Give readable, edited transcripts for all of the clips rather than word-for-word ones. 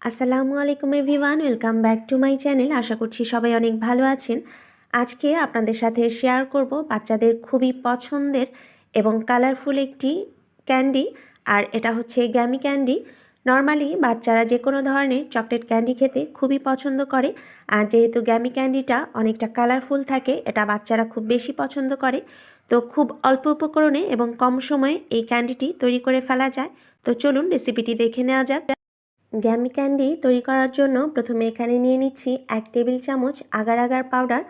আসসালামু আলাইকুম everyone, welcome back to my channel. আশা করছি সবাই অনেক ভালো আছেন। আজকে আপনাদের সাথে শেয়ার করব বাচ্চাদের খুবই পছন্দের এবং কালারফুল একটি ক্যান্ডি, আর এটা হচ্ছে গ্যামি ক্যান্ডি। নর্মালি বাচ্চারা যে কোনো ধরনের চকলেট ক্যান্ডি খেতে খুবই পছন্দ করে, আর যেহেতু গ্যামি ক্যান্ডিটা অনেকটা কালারফুল থাকে, এটা বাচ্চারা খুব বেশি পছন্দ করে। তো খুব অল্প উপকরণে এবং কম সময়ে এই ক্যান্ডিটি তৈরি করে ফেলা যায়। তো চলুন রেসিপিটি দেখে নেওয়া যাক। গ্যামি ক্যান্ডি তৈরি করার জন্য প্রথমে এখানে নিয়ে নিচ্ছি 1 টেবিল চামচ আগার আগার পাউডার।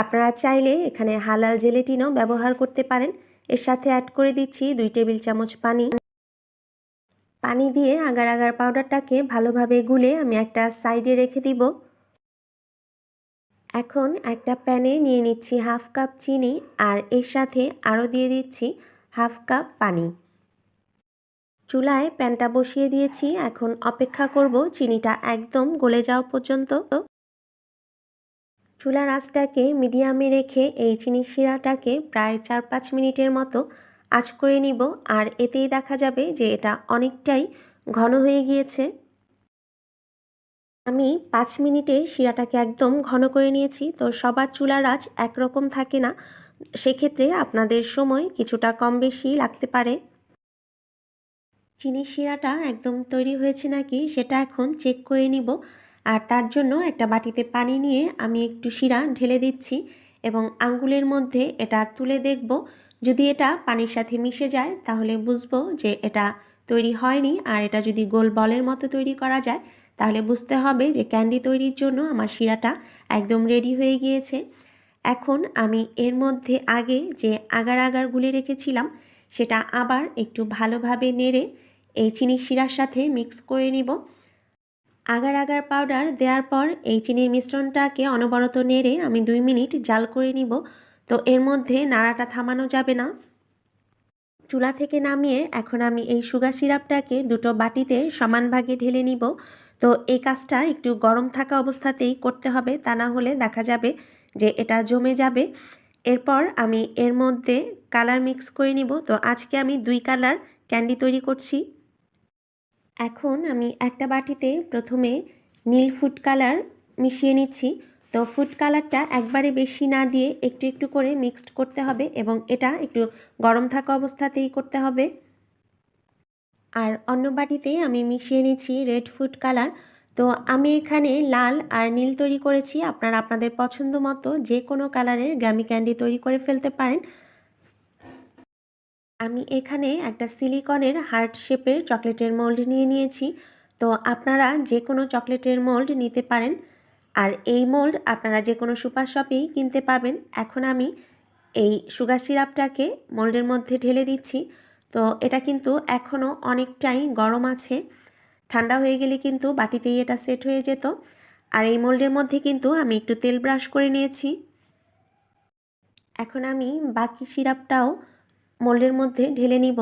আপনারা চাইলে এখানে হালাল জেলেটিনও ব্যবহার করতে পারেন। এর সাথে অ্যাড করে দিচ্ছি 2 টেবিল চামচ পানি। পানি দিয়ে আগার আগার পাউডারটাকে ভালোভাবে গুলে আমি একটা সাইডে রেখে দিব। এখন একটা প্যানে নিয়ে নিচ্ছি 1/2 কাপ চিনি, আর এর সাথে আরও দিয়ে দিচ্ছি 1/2 কাপ পানি। চুলায় প্যানটা বসিয়ে দিয়েছি, এখন অপেক্ষা করব চিনিটা একদম গলে যাওয়া পর্যন্ত। চুলার আঁচটাকে মিডিয়ামে রেখে এই চিনির শিরাটাকে প্রায় 4-5 মিনিটের মতো আঁচ করে নিব, আর এতেই দেখা যাবে যে এটা অনেকটাই ঘন হয়ে গিয়েছে। আমি 5 মিনিটে শিরাটাকে একদম ঘন করে নিয়েছি। তো সবার চুলার আঁচ একরকম থাকে না, সেক্ষেত্রে আপনাদের সময় কিছুটা কম বেশি লাগতে পারে। চিনির শিরাটা একদম তৈরি হয়েছে নাকি সেটা এখন চেক করে নিব, আর তার জন্য একটা বাটিতে পানি নিয়ে আমি একটু শিরা ঢেলে দিচ্ছি এবং আঙ্গুলের মধ্যে এটা তুলে দেখব। যদি এটা পানির সাথে মিশে যায় তাহলে বুঝবো যে এটা তৈরি হয়নি, আর এটা যদি গোল বলের মতো তৈরি করা যায় তাহলে বুঝতে হবে যে ক্যান্ডি তৈরির জন্য আমার শিরাটা একদম রেডি হয়ে গিয়েছে। এখন আমি এর মধ্যে আগে যে আগার আগার গুলে রেখেছিলাম সেটা আবার একটু ভালোভাবে নেড়ে এই চিনির শিরার সাথে মিক্স করে নিব। আগার আগার পাউডার দেওয়ার পর এই চিনির মিশ্রণটাকে অনবরত নেড়ে আমি 2 মিনিট জাল করে নিব। তো এর মধ্যে নাড়াটা থামানো যাবে না। চুলা থেকে নামিয়ে এখন আমি এই সুগার সিরাপটাকে দুটো বাটিতে সমান ভাগে ঢেলে নিব। তো এই কাজটা একটু গরম থাকা অবস্থাতেই করতে হবে, তা না হলে দেখা যাবে যে এটা জমে যাবে। এরপর আমি এর মধ্যে কালার মিক্স করে নিব। তো আজকে আমি 2 কালার ক্যান্ডি তৈরি করছি। এখন আমি একটা বাটিতে প্রথমে নীল ফুড কালার মিশিয়ে নিচ্ছি। তো ফুড কালারটা একবারে বেশি না দিয়ে একটু একটু করে মিক্সড করতে হবে, এবং এটা একটু গরম থাকা অবস্থাতেই করতে হবে। আর অন্য বাটিতে আমি মিশিয়ে নিচ্ছি রেড ফুড কালার। তো আমি এখানে লাল আর নীল তৈরি করেছি, আপনারা আপনাদের পছন্দ মতো যে কোনো কালারের গামি ক্যান্ডি তৈরি করে ফেলতে পারেন। আমি এখানে একটা সিলিকনের হার্ট শেপের চকলেটের মোল্ড নিয়ে নিয়েছি। তো আপনারা যে কোনো চকলেটের মোল্ড নিতে পারেন, আর এই মোল্ড আপনারা যে কোনো সুপার শপেই কিনতে পাবেন। এখন আমি এই সুগার সিরাপটাকে মোল্ডের মধ্যে ঢেলে দিচ্ছি। তো এটা কিন্তু এখনও অনেকটাই গরম আছে, ঠান্ডা হয়ে গেলে কিন্তু বাটিতেই এটা সেট হয়ে যেত। আর এই মোল্ডের মধ্যে কিন্তু আমি একটু তেল ব্রাশ করে নিয়েছি। এখন আমি বাকি সিরাপটাও মোল্ডের মধ্যে ঢেলে নিব।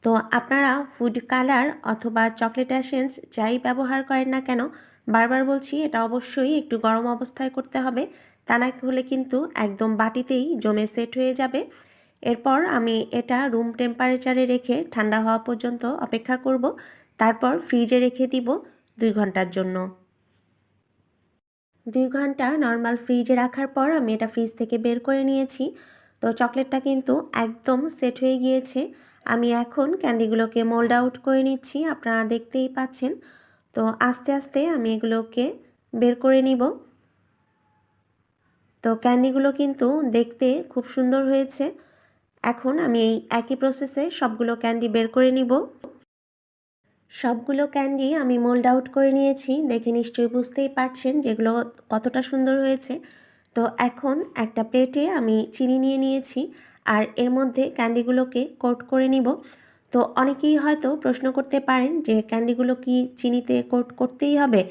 তো আপনারা ফুড কালার অথবা চকলেট এসেন্স যাই ব্যবহার করেন না কেন, বারবার বলছি এটা অবশ্যই একটু গরম অবস্থায় করতে হবে, তা না হলে কিন্তু একদম বাটিতেই জমে সেট হয়ে যাবে। এরপর আমি এটা রুম টেম্পারেচারে রেখে ঠান্ডা হওয়া পর্যন্ত অপেক্ষা করব, তারপর ফ্রিজে রেখে দিব 2 ঘন্টার জন্য। 2 ঘন্টা নর্মাল ফ্রিজে রাখার পর আমি এটা ফ্রিজ থেকে বের করে নিয়েছি। তো চকলেটটা কিন্তু একদম সেট হয়ে গিয়েছে। আমি এখন ক্যান্ডিগুলোকে মোল্ড আউট করে নিচ্ছি, আপনারা দেখতেই পাচ্ছেন। তো আস্তে আস্তে আমি এগুলোকে বের করে নিব। তো ক্যান্ডিগুলো কিন্তু দেখতে খুব সুন্দর হয়েছে। এখন আমি এই একই প্রসেসে সবগুলো ক্যান্ডি বের করে নিব। সবগুলো ক্যান্ডি আমি মোল্ড আউট করে নিয়েছি, দেখে নিশ্চয়ই বুঝতেই পারছেন যেগুলো কতটা সুন্দর হয়েছে। তো এখন একটা প্লেটে আমি চিনি নিয়ে নিয়েছি, আর এর মধ্যে ক্যান্ডিগুলোকে কোট করে নিব। তো অনেকেই হয়তো প্রশ্ন করতে পারেন যে ক্যান্ডিগুলো কি চিনিতে কোট করতেই হবে?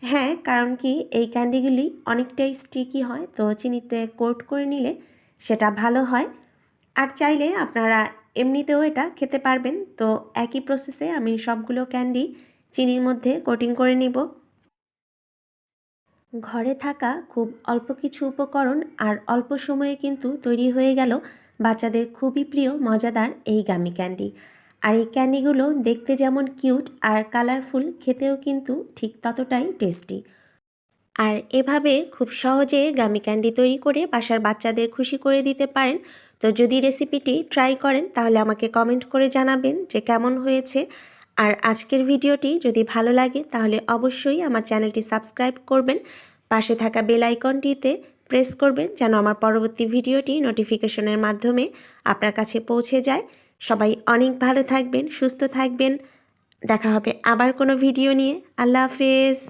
হ্যাঁ, কারণ কি এই ক্যান্ডিগুলি অনেকটাই স্টিকি হয়, তো চিনিতে কোট করে নিলে সেটা ভালো হয়। আর চাইলে আপনারা এমনিতেও এটা খেতে পারবেন। তো একই প্রসেসে আমি সবগুলো ক্যান্ডি চিনির মধ্যে কোটিং করে নিব। ঘরে থাকা খুব অল্প কিছু উপকরণ আর অল্প সময়ে কিন্তু তৈরি হয়ে গেল বাচ্চাদের খুবই প্রিয় মজাদার এই গামি ক্যান্ডি। আর এই ক্যান্ডিগুলো দেখতে যেমন কিউট আর কালারফুল, খেতেও কিন্তু ঠিক ততটাই টেস্টি। আর এভাবে খুব সহজে গামি ক্যান্ডি তৈরি করে বাসার বাচ্চাদের খুশি করে দিতে পারেন। তো যদি রেসিপিটি ট্রাই করেন তাহলে আমাকে কমেন্ট করে জানাবেন যে কেমন হয়েছে। আর আজকের ভিডিওটি যদি ভালো লাগে তাহলে অবশ্যই আমার চ্যানেলটি সাবস্ক্রাইব করবেন, পাশে থাকা বেল আইকনটিতে প্রেস করবেন যেন আমার পরবর্তী ভিডিওটি নোটিফিকেশনের মাধ্যমে আপনার কাছে পৌঁছে যায়। সবাই অনেক ভালো থাকবেন, সুস্থ থাকবেন। দেখা হবে আবার কোনো ভিডিও নিয়ে। আল্লাহ হাফেজ।